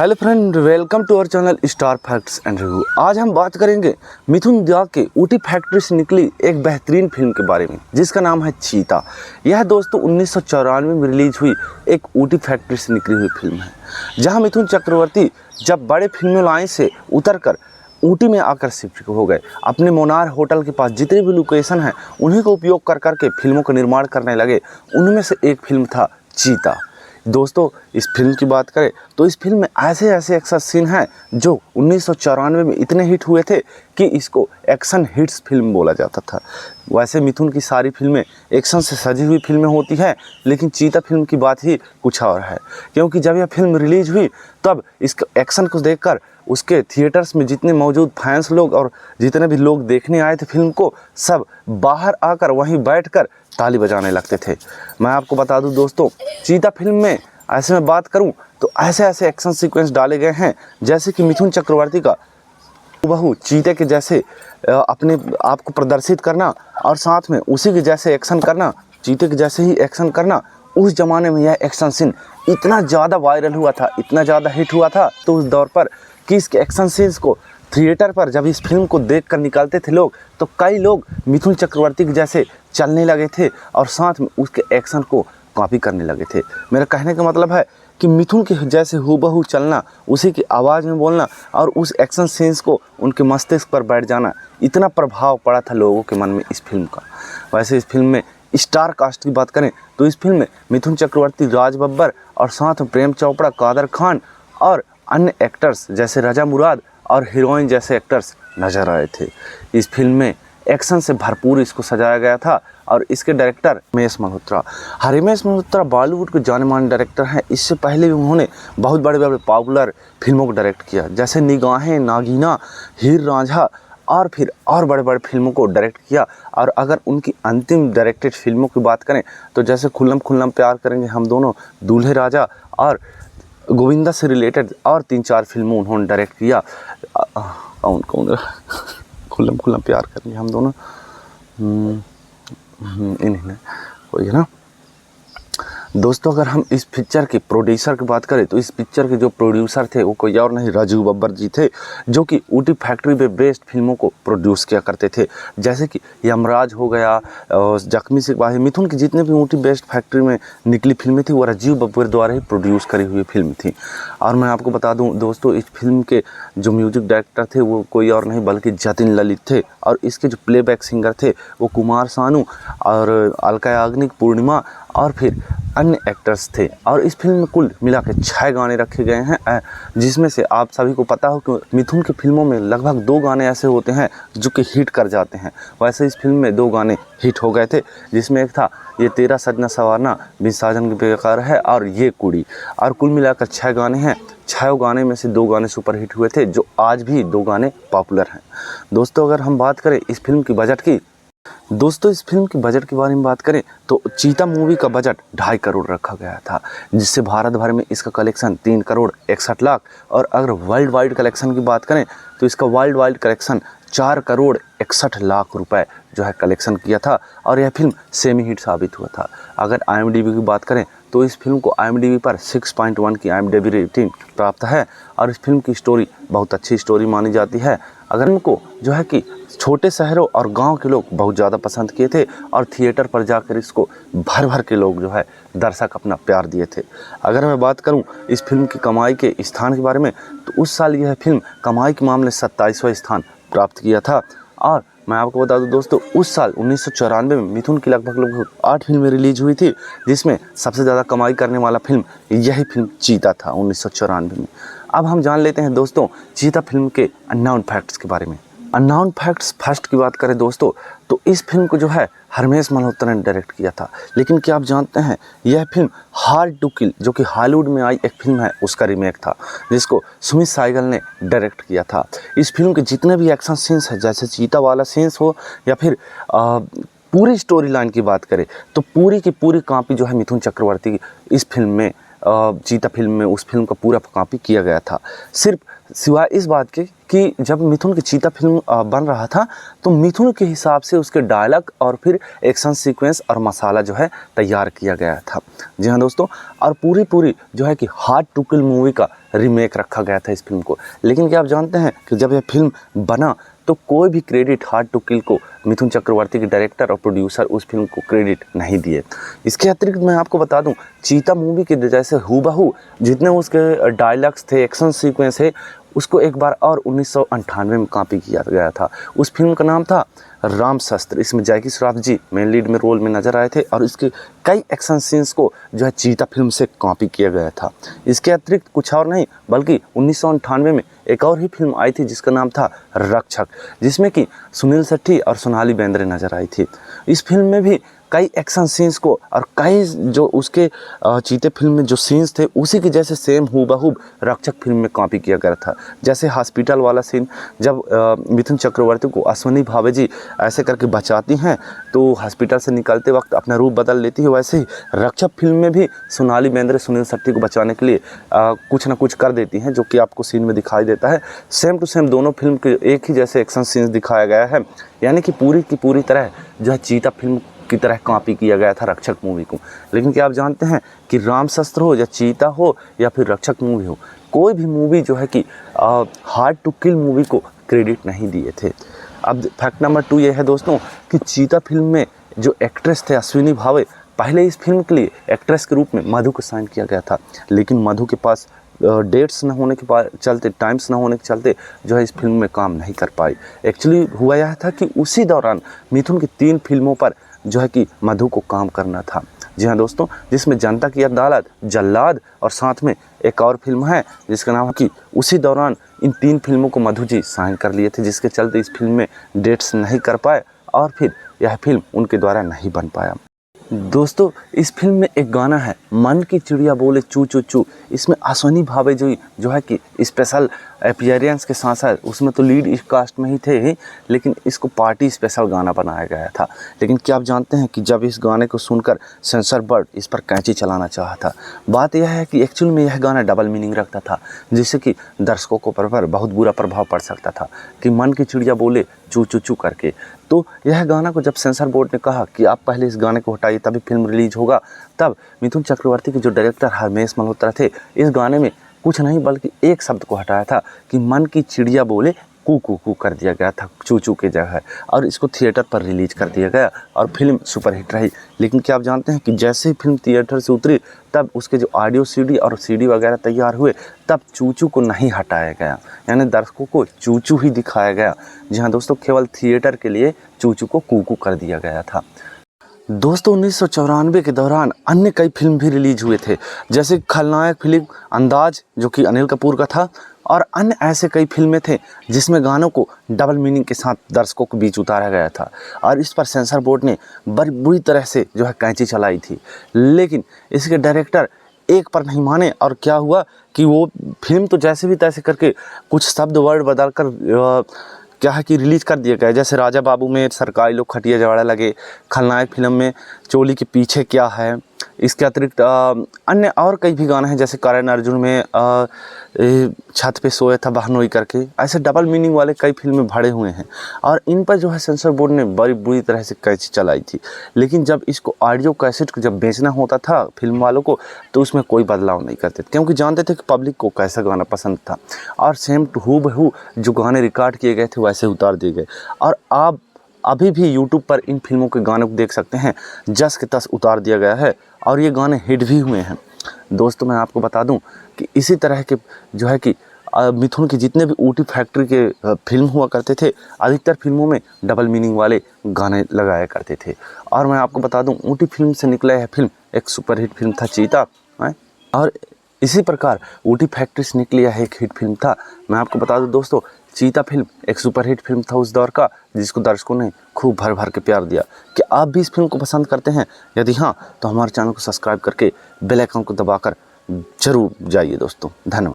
Hello friend, welcome to our channel star facts and review. आज हम बात करेंगे मिथुन दया के ऊटी फैक्ट्री से निकली एक बेहतरीन फिल्म के बारे में जिसका नाम है चीता। यह दोस्तों 1994 में रिलीज हुई एक ऊटी फैक्ट्री से निकली हुई फिल्म है, जहां मिथुन चक्रवर्ती जब बड़े फिल्मी लाइन से उतरकर ऊटी में आकर शिफ्ट हो गए। अपने मोनार होटल के पास जितने भी लोकेशन हैं उन्हीं को उपयोग कर करके फिल्मों का निर्माण करने लगे। उनमें से एक फिल्म था चीता। दोस्तों, इस फिल्म की बात करें तो इस फिल्म में ऐसे ऐसे एक्शन सीन हैं जो 1994 में इतने हिट हुए थे कि इसको एक्शन हिट्स फिल्म बोला जाता था। वैसे मिथुन की सारी फिल्में एक्शन से सजी हुई फिल्में होती हैं, लेकिन चीता फिल्म की बात ही कुछ और है, क्योंकि जब यह फिल्म रिलीज हुई तब इस एक्शन को देखकर उसके थिएटर्स में जितने मौजूद फैंस लोग और जितने भी लोग देखने आए थे फिल्म को, सब बाहर आकर वहीं बैठकर ताली बजाने लगते थे। मैं आपको बता दूं दोस्तों, चीता फिल्म में ऐसे में बात करूं तो ऐसे ऐसे एक्शन सीक्वेंस डाले गए हैं जैसे कि मिथुन चक्रवर्ती का बहु चीते के जैसे अपने आप को प्रदर्शित करना और साथ में उसी के जैसे एक्शन करना, चीते के जैसे ही एक्शन करना। उस ज़माने में यह एक्शन सीन इतना ज़्यादा वायरल हुआ था, इतना ज़्यादा हिट हुआ था तो उस दौर पर कि इसके एक्शन सीन्स को थिएटर पर जब इस फिल्म को देख कर निकलते थे लोग, तो कई लोग मिथुन चक्रवर्ती के जैसे चलने लगे थे और साथ में उसके एक्शन को कॉपी करने लगे थे। मेरा कहने का मतलब है कि मिथुन के जैसे हूबहू चलना, उसी की आवाज़ में बोलना और उस एक्शन सीन्स को उनके मस्तिष्क पर बैठ जाना, इतना प्रभाव पड़ा था लोगों के मन में इस फिल्म का। वैसे इस फिल्म में स्टार कास्ट की बात करें तो इस फिल्म में मिथुन चक्रवर्ती, राज बब्बर और साथ में प्रेम चोपड़ा, कादर खान और अन्य एक्टर्स जैसे रजा मुराद और हीरोइन जैसे एक्टर्स नजर आए थे। इस फिल्म में एक्शन से भरपूर इसको सजाया गया था और इसके डायरेक्टर रमेश मल्होत्रा। रमेश मल्होत्रा बॉलीवुड के जाने माने डायरेक्टर हैं। इससे पहले भी उन्होंने बहुत बड़े बड़े पॉपुलर फिल्मों को डायरेक्ट किया, जैसे निगाहें, नागीना, हीर रांझा और फिर और बड़े बड़े फिल्मों को डायरेक्ट किया। और अगर उनकी अंतिम डायरेक्टेड फिल्मों की बात करें तो जैसे खुल्लम खुल्लम प्यार करेंगे हम दोनों, दूल्हे राजा और गोविंदा से रिलेटेड और 3-4 फिल्मों उन्होंने डायरेक्ट किया। कौन कौन खुल्लम खुल्लम प्यार करेंगे हम दोनों, इन्हें कोई है ना। दोस्तों, अगर हम इस पिक्चर के प्रोड्यूसर की बात करें तो इस पिक्चर के जो प्रोड्यूसर थे वो कोई और नहीं, राजीव बब्बर जी थे, जो कि ऊटी फैक्ट्री पे बेस्ड फिल्मों को प्रोड्यूस किया करते थे। जैसे कि यमराज हो गया, जख्मी सिपाही, मिथुन की जितने भी ऊटी बेस्ड फैक्ट्री में निकली फिल्में थी वो राजीव बब्बर द्वारा ही प्रोड्यूस करी हुई फिल्म थी। और मैं आपको बता दूँ दोस्तों, इस फिल्म के जो म्यूजिक डायरेक्टर थे वो कोई और नहीं बल्कि जतिन ललित थे और इसके जो प्लेबैक सिंगर थे वो कुमार सानू और अलका याग्निक, पूर्णिमा और फिर अन्य एक्टर्स थे। और इस फिल्म में कुल मिला के 6 गाने रखे गए हैं, जिसमें से आप सभी को पता हो कि मिथुन की फिल्मों में लगभग 2 गाने ऐसे होते हैं जो कि हिट कर जाते हैं। वैसे इस फिल्म में 2 गाने हिट हो गए थे, जिसमें एक था ये तेरा सजना सवारना, बिन साजन की बेकार है और ये कुड़ी। और कुल मिलाकर 6 गाने हैं। 6 गाने में से 2 गाने सुपर हिट हुए थे, जो आज भी 2 गाने पॉपुलर हैं। दोस्तों, अगर हम बात करें इस फिल्म की बजट की, दोस्तों इस फिल्म के बजट के बारे में बात करें तो चीता मूवी का बजट 2.5 करोड़ रखा गया था, जिससे भारत भर में इसका कलेक्शन 3 करोड़ 61 लाख और अगर वर्ल्ड वाइड कलेक्शन की बात करें तो इसका world wide collection 4 crore 61 lakh रुपए जो है कलेक्शन किया था और यह फिल्म सेमी हिट साबित हुआ था। अगर IMDb की बात करें तो इस फिल्म को IMDb पर 6.1 की IMDb रेटिंग प्राप्त है और इस फिल्म की स्टोरी बहुत अच्छी स्टोरी मानी जाती है। अगर इनको जो है कि छोटे शहरों और गांव के लोग बहुत ज़्यादा पसंद किए थे और थिएटर पर जाकर इसको भर भर के लोग जो है दर्शक अपना प्यार दिए थे। अगर मैं बात करूं इस फिल्म की कमाई के स्थान के बारे में तो उस साल यह फिल्म कमाई के मामले 27वां स्थान प्राप्त किया था। और मैं आपको बता दूं दोस्तों, उस साल 1994 में मिथुन की लगभग 8 फिल्में रिलीज हुई थी, जिसमें सबसे ज़्यादा कमाई करने वाला फिल्म यही फिल्म चीता था 1994 में। अब हम जान लेते हैं दोस्तों चीता फिल्म के अननोन फैक्ट्स के बारे में। अननोन फैक्ट्स फर्स्ट की बात करें दोस्तों तो इस फिल्म को जो है रमेश मल्होत्रा ने डायरेक्ट किया था, लेकिन क्या आप जानते हैं यह फिल्म हार्ड टू किल जो कि हॉलीवुड में आई एक फिल्म है उसका रीमेक था, जिसको सुमित साइगल ने डायरेक्ट किया था। इस फिल्म के जितने भी एक्शन सीन्स हैं, जैसे चीता वाला सीन्स हो या फिर पूरी स्टोरी लाइन की बात करें तो पूरी की पूरी कॉपी जो है मिथुन चक्रवर्ती की इस फिल्म में चीता फिल्म में उस फिल्म का पूरा कॉपी किया गया था। सिर्फ सिवाय इस बात के कि जब मिथुन की चीता फिल्म बन रहा था तो मिथुन के हिसाब से उसके डायलॉग और फिर एक्शन सीक्वेंस और मसाला जो है तैयार किया गया था। जी हाँ दोस्तों, और पूरी जो है कि हार्ड टू किल मूवी का रीमेक रखा गया था इस फिल्म को। लेकिन क्या आप जानते हैं कि जब यह फिल्म बना तो कोई भी क्रेडिट हार्ड टू किल को मिथुन चक्रवर्ती के डायरेक्टर और प्रोड्यूसर उस फिल्म को क्रेडिट नहीं दिए। इसके अतिरिक्त मैं आपको बता दूं, चीता मूवी के जैसे हूबहू जितने उसके डायलॉग्स थे, एक्शन सीक्वेंस है, उसको एक बार और 1998 में कॉपी किया गया था। उस फिल्म का नाम था रामशस्त्र। इसमें जैकी श्रॉफ जी मेन लीड में रोल में नजर आए थे और इसके कई एक्शन सीन्स को जो है चीता फिल्म से कॉपी किया गया था। इसके अतिरिक्त कुछ और नहीं बल्कि 1998 में एक और ही फिल्म आई थी जिसका नाम था रक्षक, जिसमें कि सुनील शेट्टी और सोनाली बेंद्रे नजर आई थी। इस फिल्म में भी कई एक्शन सीन्स को और कई जो उसके चीते फिल्म में जो सीन्स थे उसी के जैसे सेम हूबहू रक्षक फिल्म में कॉपी किया गया था। जैसे हॉस्पिटल वाला सीन, जब मिथुन चक्रवर्ती को अश्विनी भावे जी ऐसे करके बचाती हैं तो हॉस्पिटल से निकलते वक्त अपना रूप बदल लेती है, वैसे ही रक्षक फिल्म में भी सोनाली बेंद्रे सुनील शेट्टी को बचाने के लिए कुछ ना कुछ कर देती हैं, जो कि आपको सीन में दिखाई देता है। सेम टू सेम दोनों फिल्म के एक ही जैसे एक्शन सीन्स दिखाया गया है, यानी कि पूरी की पूरी तरह जो है चीता फिल्म की तरह कॉपी किया गया था रक्षक मूवी को। लेकिन क्या आप जानते हैं कि रामशस्त्र हो या चीता हो या फिर रक्षक मूवी हो, कोई भी मूवी जो है कि हार्ड टू किल मूवी को क्रेडिट नहीं दिए थे। अब फैक्ट नंबर 2 ये है दोस्तों कि चीता फिल्म में जो एक्ट्रेस थे अश्विनी भावे, पहले इस फिल्म के लिए एक्ट्रेस के रूप में मधु को साइन किया गया था, लेकिन मधु के पास डेट्स न होने के चलते, टाइम्स न होने के चलते जो है इस फिल्म में काम नहीं कर पाई। एक्चुअली हुआ यह था कि उसी दौरान मिथुन की 3 फिल्मों पर जो है कि मधु को काम करना था। जी हाँ दोस्तों, जिसमें जनता की अदालत, जल्लाद और साथ में एक और फिल्म है जिसका नाम है कि उसी दौरान इन 3 फिल्मों को मधु जी साइन कर लिए थे, जिसके चलते इस फिल्म में डेट्स नहीं कर पाए और फिर यह फिल्म उनके द्वारा नहीं बन पाया। दोस्तों इस फिल्म में एक गाना है, मन की चिड़िया बोले चू चू चू। इसमें अश्विनी भावे जो है कि स्पेशल अपीयरेंस के साथ साथ उसमें तो लीड इस कास्ट में ही थे ही, लेकिन इसको पार्टी स्पेशल गाना बनाया गया था। लेकिन क्या आप जानते हैं कि जब इस गाने को सुनकर सेंसर बोर्ड इस पर कैंची चलाना चाहा था। बात यह है कि एक्चुअल में यह गाना डबल मीनिंग रखता था, जिससे कि दर्शकों को पर बहुत बुरा प्रभाव पड़ सकता था कि मन की चिड़िया बोले चू चू चू करके। तो यह गाना को जब सेंसर बोर्ड ने कहा कि आप पहले इस गाने को हटाइए तभी फिल्म रिलीज होगा, तब मिथुन चक्रवर्ती के जो डायरेक्टर हरमेश मल्होत्रा थे इस गाने में कुछ नहीं बल्कि एक शब्द को हटाया था कि मन की चिड़िया बोले कू कू कू कर दिया गया था, चू चू के जगह, और इसको थिएटर पर रिलीज कर दिया गया और फिल्म सुपरहिट रही। लेकिन क्या आप जानते हैं कि जैसे ही फिल्म थिएटर से उतरी तब उसके जो ऑडियो सीडी और सीडी वगैरह तैयार हुए तब चूचू को नहीं हटाया गया, यानी दर्शकों को चूचू ही दिखाया गया। जी हाँ दोस्तों, केवल थिएटर के लिए चूचू को कूकू कर दिया गया था। दोस्तों 1994 के दौरान अन्य कई फिल्म भी रिलीज हुए थे, जैसे खलनायक फिल्म अंदाज जो कि अनिल कपूर का था, और अन्य ऐसे कई फिल्में थे जिसमें गानों को डबल मीनिंग के साथ दर्शकों के बीच उतारा गया था और इस पर सेंसर बोर्ड ने बड़ी बुरी तरह से जो है कैंची चलाई थी। लेकिन इसके डायरेक्टर एक पर नहीं माने और क्या हुआ कि वो फिल्म तो जैसे भी तैसे करके कुछ शब्द वर्ड बदल कर क्या है कि रिलीज कर दिया गया। जैसे राजा बाबू में सरकारी लोग खटिया जवाड़ा लगे, खलनायक फिल्म में चोली के पीछे क्या है, इसके अतिरिक्त अन्य और कई भी गाने हैं, जैसे करण अर्जुन में छत पे सोया था बहनोई करके, ऐसे डबल मीनिंग वाले कई फिल्में भरे हुए हैं और इन पर जो है सेंसर बोर्ड ने बड़ी बुरी तरह से कैंची चलाई थी। लेकिन जब इसको ऑडियो कैसेट को जब बेचना होता था फिल्म वालों को तो उसमें कोई बदलाव नहीं करते थे, क्योंकि जानते थे कि पब्लिक को कैसा गाना पसंद था और सेम टू हूबहू जो गाने रिकॉर्ड किए गए थे वैसे उतार दिए गए। और आप अभी भी यूट्यूब पर इन फिल्मों के गानों को देख सकते हैं, जस के तस उतार दिया गया है और ये गाने हिट भी हुए हैं। दोस्तों मैं आपको बता दूं कि इसी तरह के जो है कि मिथुन के जितने भी ऊटी फैक्ट्री के फिल्म हुआ करते थे, अधिकतर फिल्मों में डबल मीनिंग वाले गाने लगाया करते थे। और मैं आपको बता दूं ऊटी फिल्म से निकला यह फिल्म एक सुपरहिट फिल्म था चीता, और इसी प्रकार ऊटी फैक्ट्री से निकली यह एक हिट फिल्म था। मैं आपको बता दूं दोस्तों, चीता फिल्म एक सुपरहिट फिल्म था उस दौर का, जिसको दर्शकों ने खूब भर भर के प्यार दिया। कि आप भी इस फिल्म को पसंद करते हैं? यदि हाँ तो हमारे चैनल को सब्सक्राइब करके बेल आइकन को दबाकर जरूर जाइए दोस्तों। धन्यवाद।